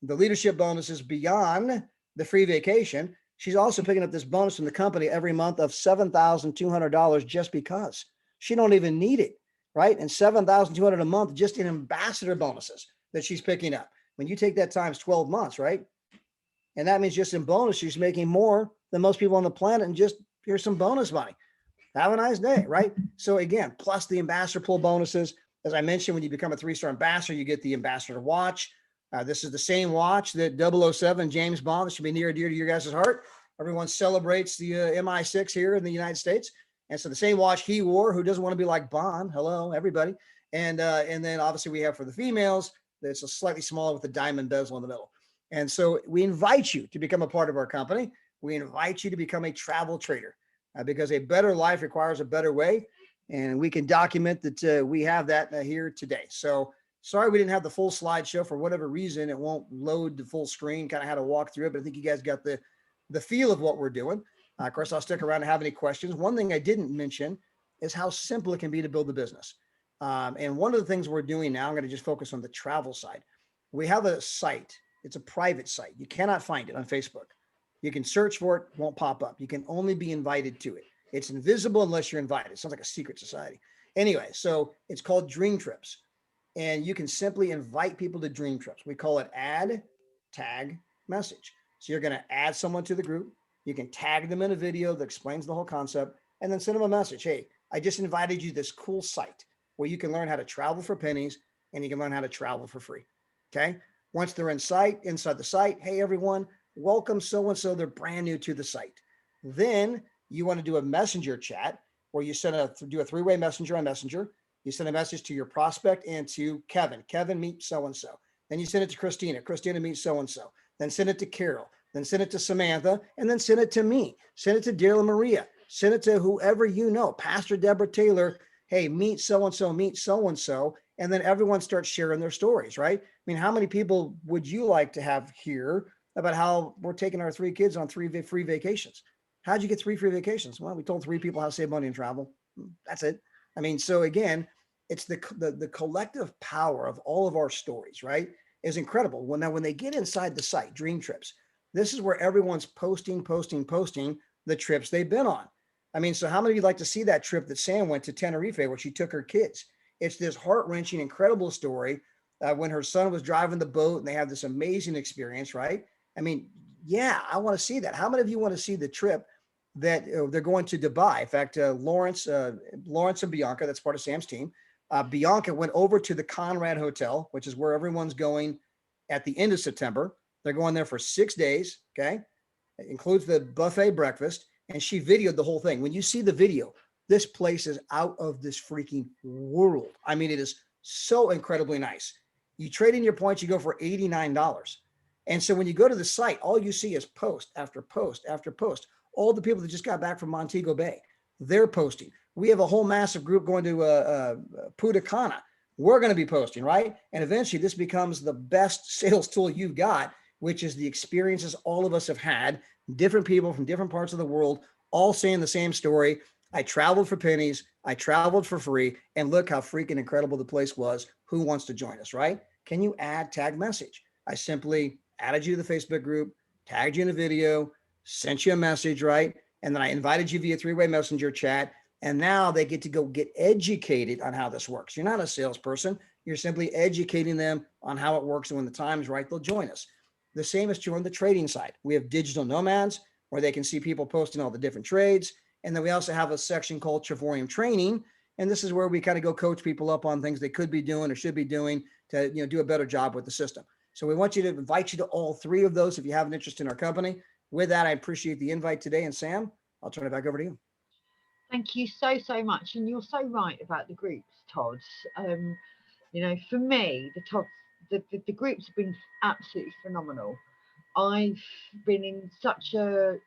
the leadership bonuses, beyond the free vacation, she's also picking up this bonus from the company every month of $7,200 just because she don't even need it, right? And $7,200 a month just in ambassador bonuses that she's picking up. When you take that times 12 months, right? And that means just in bonus, she's making more than most people on the planet. And just here's some bonus money. Have a nice day, right? So again, plus the ambassador pool bonuses. As I mentioned, when you become a 3-star ambassador, you get the ambassador watch. This is the same watch that 007 James Bond, that should be near and dear to your guys' heart. Everyone celebrates the MI6 here in the United States. And so the same watch he wore, who doesn't want to be like Bond? Hello, everybody. And then obviously we have for the females, that's a slightly smaller with the diamond bezel in the middle. And so we invite you to become a part of our company. We invite you to become a travel trader because a better life requires a better way. And we can document that we have that here today. So sorry we didn't have the full slideshow. For whatever reason, it won't load the full screen, kind of had to walk through it, but I think you guys got the feel of what we're doing. Of course, I'll stick around and have any questions. One thing I didn't mention is how simple it can be to build a business. And one of the things we're doing now, I'm going to just focus on the travel side. We have a site. It's a private site. You cannot find it on Facebook. You can search for it, won't pop up. You can only be invited to it. It's invisible unless you're invited. It sounds like a secret society. Anyway, so it's called Dreamtrips. And you can simply invite people to Dreamtrips. We call it add, tag, message. So you're going to add someone to the group. You can tag them in a video that explains the whole concept and then send them a message. Hey, I just invited you to this cool site where you can learn how to travel for pennies and you can learn how to travel for free. Okay. Once they're inside the site, hey, everyone, welcome so-and-so. They're brand new to the site. Then you want to do a messenger chat where you do a 3-way messenger on Messenger. You send a message to your prospect and to Kevin. Kevin, meet so-and-so. Then you send it to Christina. Christina, meet so-and-so. Then send it to Carol. Then send it to Samantha. And then send it to me. Send it to Daryl and Maria. Send it to whoever you know. Pastor Deborah Taylor. Hey, meet so-and-so, meet so-and-so. And then everyone starts sharing their stories, right? I mean, how many people would you like to have here about how we're taking our 3 kids on 3 free vacations? How'd you get 3 free vacations? Well, we told 3 people how to save money and travel. That's it. I mean, so again, it's the collective power of all of our stories, right? Is incredible. When they get inside the site, Dreamtrips, this is where everyone's posting the trips they've been on. I mean, so how many of you like to see that trip that Sam went to Tenerife where she took her kids? It's this heart-wrenching, incredible story when her son was driving the boat and they have this amazing experience, right? I mean, yeah, I want to see that. How many of you want to see the trip that they're going to Dubai? In fact, Lawrence and Bianca, that's part of Sam's team. Bianca went over to the Conrad Hotel, which is where everyone's going at the end of September. They're going there for 6 days. Okay. It includes the buffet breakfast. And she videoed the whole thing. When you see the video, this place is out of this freaking world. I mean, it is so incredibly nice. You trade in your points, you go for $89. And so when you go to the site, all you see is post after post after post. All the people that just got back from Montego Bay, they're posting. We have a whole massive group going to Punta Cana. we're going to be posting, right? And eventually this becomes the best sales tool you've got, which is the experiences all of us have had, different people from different parts of the world, all saying the same story. I traveled for pennies, I traveled for free, and look how freaking incredible the place was. Who wants to join us, right? Can you add tag message? I simply added you to the Facebook group, tagged you in a video, sent you a message, right? And then I invited you via three-way messenger chat. And now they get to go get educated on how this works. You're not a salesperson. You're simply educating them on how it works. And when the time is right, they'll join us. The same is true on the trading side. We have digital nomads where they can see people posting all the different trades. And then we also have a section called Travorium Training. And this is where we kind of go coach people up on things they could be doing or should be doing to, do a better job with the system. So we want you to invite you to all three of those if you have an interest in our company. With that, I appreciate the invite today. And Sam, I'll turn it back over to you. Thank you so much. And you're so right about the groups, Todd. For me, the groups have been absolutely phenomenal. I've been in such a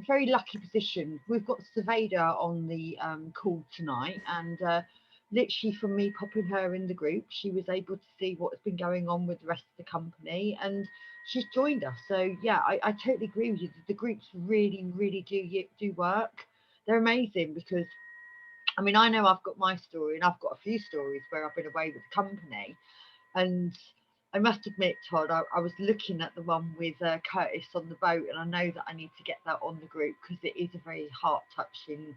very lucky position. We've got Saveda on the call tonight, and literally from me popping her in the group, she was able to see what's been going on with the rest of the company, and she's joined us. So yeah, I totally agree with you. The groups really do work. They're amazing because I know I've got my story, and I've got a few stories where I've been away with the company, and I must admit, Todd, I was looking at the one with Curtis on the boat, and I know that I need to get that on the group because it is a very heart-touching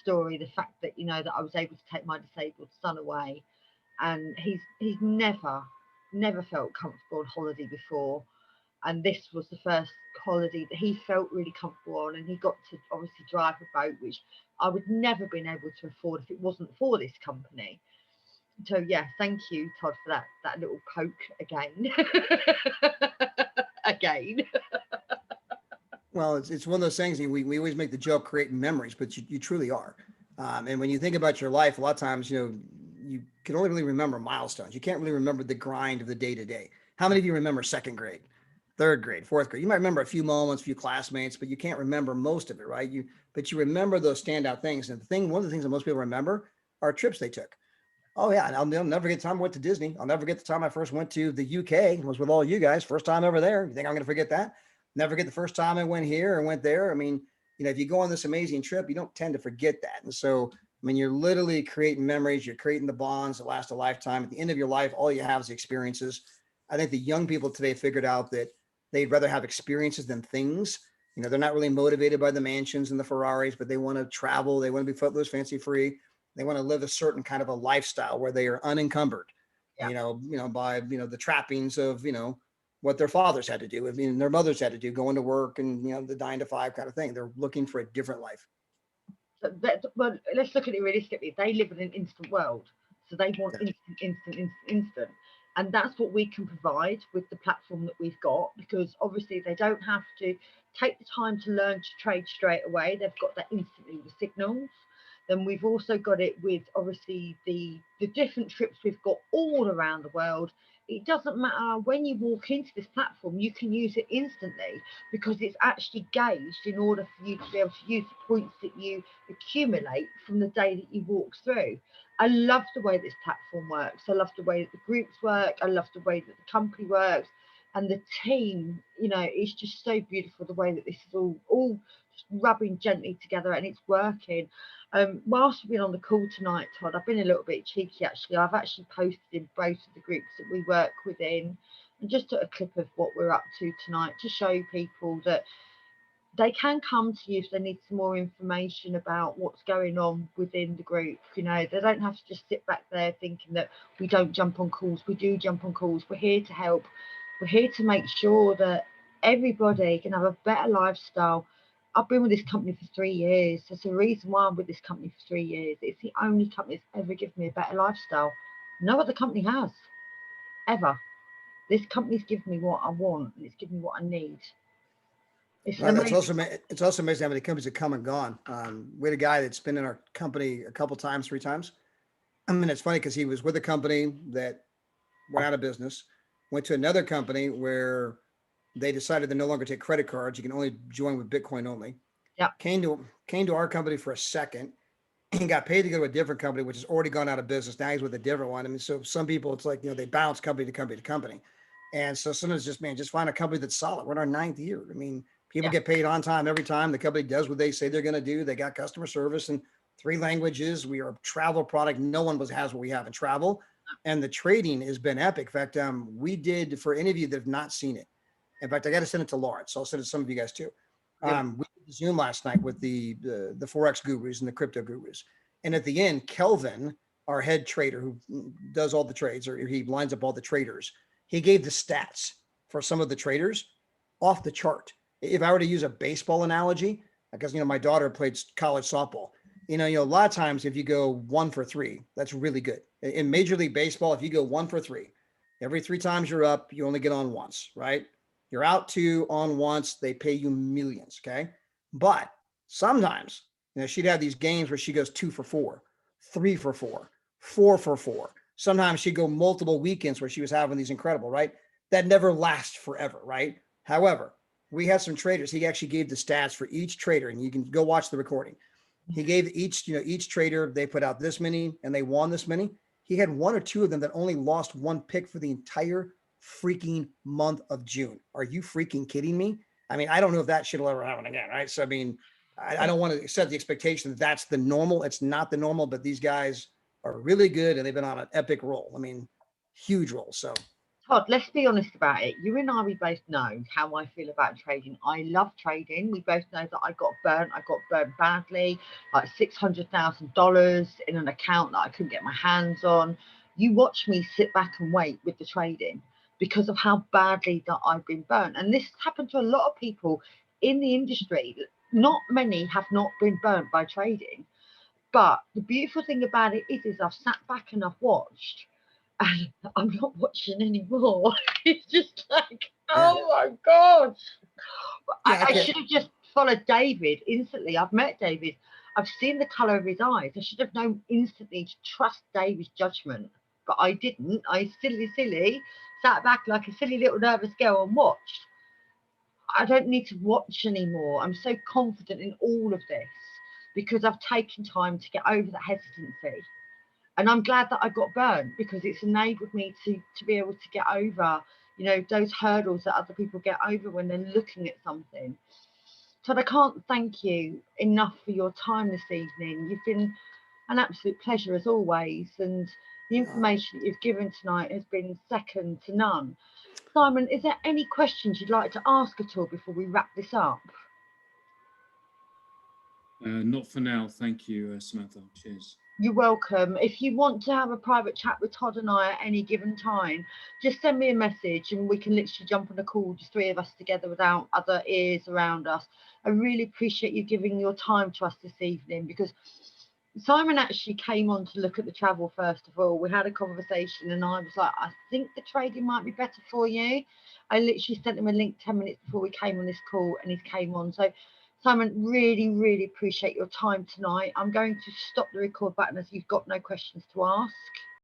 story. The fact that that I was able to take my disabled son away, and he's never felt comfortable on holiday before, and this was the first holiday that he felt really comfortable on, and he got to obviously drive a boat, which I would never been able to afford if it wasn't for this company. So yeah, thank you, Todd, for that little poke again. Again. Well, it's one of those things. We always make the joke creating memories, but you truly are. And when you think about your life, a lot of times, you can only really remember milestones. You can't really remember the grind of the day to day. How many of you remember second grade, third grade, fourth grade? You might remember a few moments, a few classmates, but you can't remember most of it, right? But you remember those standout things. And one of the things that most people remember are trips they took. Oh yeah, and I'll never forget the time I went to Disney. I'll never forget the time I first went to the UK. Was with all you guys. First time over there. You think I'm going to forget that? Never forget the first time I went here or went there. If you go on this amazing trip, you don't tend to forget that. And so, you're literally creating memories. You're creating the bonds that last a lifetime. At the end of your life, all you have is experiences. I think the young people today figured out that they'd rather have experiences than things. They're not really motivated by the mansions and the Ferraris, but they want to travel. They want to be footloose, fancy free. They want to live a certain kind of a lifestyle where they are unencumbered, Yeah. By, the trappings of, what their fathers had to do. Their mothers had to do, going to work and, the 9 to 5 kind of thing. They're looking for a different life. Well, let's look at it realistically. They live in an instant world, so they want instant. And that's what we can provide with the platform that we've got, because obviously they don't have to take the time to learn to trade straight away. They've got that instantly with signals. Then we've also got it with obviously the different trips we've got all around the world. It doesn't matter when you walk into this platform, you can use it instantly because it's actually gauged in order for you to be able to use the points that you accumulate from the day that you walk through. I love the way this platform works. I love the way that the groups work. I love the way that the company works. And the team, it's just so beautiful the way that this is all just rubbing gently together and it's working. Whilst we've been on the call tonight, Todd, I've been a little bit cheeky actually. I've actually posted in both of the groups that we work within and just took a clip of what we're up to tonight to show people that they can come to you if they need some more information about what's going on within the group. They don't have to just sit back there thinking that we don't jump on calls. We do jump on calls. We're here to help. We're here to make sure that everybody can have a better lifestyle. I've been with this company for 3 years. There's a reason why I'm with this company for 3 years. It's the only company that's ever given me a better lifestyle. No other company has, ever. This company's given me what I want, and it's given me what I need. It's also amazing how many companies have come and gone. We had a guy that's been in our company a couple times, 3 times. It's funny because he was with a company that went out of business, went to another company where they decided to no longer take credit cards. You can only join with Bitcoin only. Yeah. Came to our company for a second, and got paid to go to a different company, which has already gone out of business. Now he's with a different one. I mean, so some people, it's like, they bounce company to company to company. And so sometimes just, man, just find a company that's solid. We're in our 9th year. I mean, people get paid on time every time. The company does what they say they're going to do. They got customer service in 3 languages. We are a travel product. No one has what we have in travel. And the trading has been epic. In fact, we did, for any of you that have not seen it. In fact, I got to send it to Lawrence. So I'll send it to some of you guys too. We did Zoom last night with the Forex gurus and the crypto gurus. And at the end, Kelvin, our head trader who does all the trades, or he lines up all the traders, he gave the stats for some of the traders off the chart. If I were to use a baseball analogy, because, my daughter played college softball, a lot of times if you go 1 for 3, that's really good. In Major League Baseball, if you go 1 for 3, every 3 times you're up, you only get on once, right? You're out 2, on once, they pay you millions, okay? But sometimes, she'd have these games where she goes 2 for 4, 3 for 4, 4 for 4. Sometimes she'd go multiple weekends where she was having these incredible, right? That never lasts forever, right? However, we had some traders. He actually gave the stats for each trader, and you can go watch the recording. He gave each trader, they put out this many and they won this many. He had 1 or 2 of them that only lost 1 pick for the entire freaking month of June. Are you freaking kidding me? I mean, I don't know if that shit will ever happen again, right? So, I mean, I don't want to set the expectation that that's the normal. It's not the normal, but these guys are really good and they've been on an epic roll. I mean, huge roll. So, Todd, let's be honest about it. You and I, we both know how I feel about trading. I love trading. We both know that I got burnt. I got burnt badly, like $600,000 in an account that I couldn't get my hands on. You watch me sit back and wait with the trading because of how badly that I've been burnt. And this happened to a lot of people in the industry. Not many have not been burnt by trading. But the beautiful thing about it is I've sat back and I've watched, and I'm not watching anymore. It's just like, oh my God. I should have just followed David instantly. I've met David. I've seen the colour of his eyes. I should have known instantly to trust David's judgment. But I didn't. I silly, sat back like a silly little nervous girl and watched. I don't need to watch anymore. I'm so confident in all of this because I've taken time to get over that hesitancy. And I'm glad that I got burnt because it's enabled me to be able to get over, those hurdles that other people get over when they're looking at something. Todd, I can't thank you enough for your time this evening. You've been an absolute pleasure as always, and the information that you've given tonight has been second to none. Simon, is there any questions you'd like to ask at all before we wrap this up? Not for now, thank you, Samantha. Cheers. You're welcome. If you want to have a private chat with Todd and I at any given time, just send me a message and we can literally jump on a call, just 3 of us together without other ears around us. I really appreciate you giving your time to us this evening because Simon actually came on to look at the travel first of all. We had a conversation and I was like, I think the trading might be better for you. I literally sent him a link 10 minutes before we came on this call and he came on. So Simon, really appreciate your time tonight. I'm going to stop the record button as you've got no questions to ask.